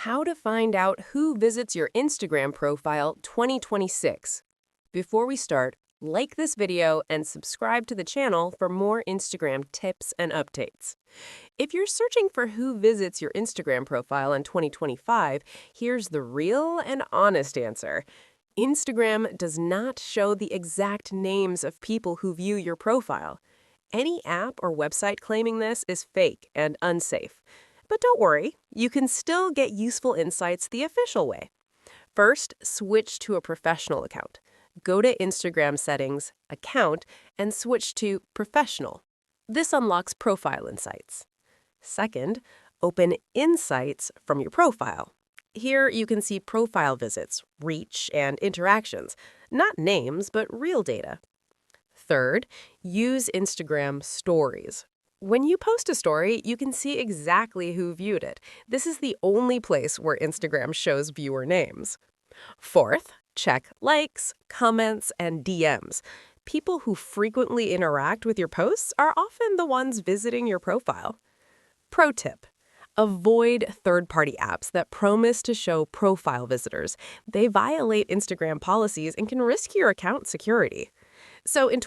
How to find out who visits your Instagram profile 2026. Before we start, like this video and subscribe to the channel for more Instagram tips and updates. If you're searching for who visits your Instagram profile in 2025, here's the real and honest answer. Instagram does not show the exact names of people who view your profile. Any app or website claiming this is fake and unsafe. But don't worry, you can still get useful insights the official way. First, switch to a professional account. Go to Instagram settings, account, and switch to professional. This unlocks profile insights. Second, open Insights from your profile. Here you can see profile visits, reach, and interactions, not names, but real data. Third, use Instagram Stories. When you post a story, you can see exactly who viewed it. This is the only place where Instagram shows viewer names. Fourth, check likes, comments, and DMs. People who frequently interact with your posts are often the ones visiting your profile. Pro tip: avoid third-party apps that promise to show profile visitors. They violate Instagram policies and can risk your account security. So in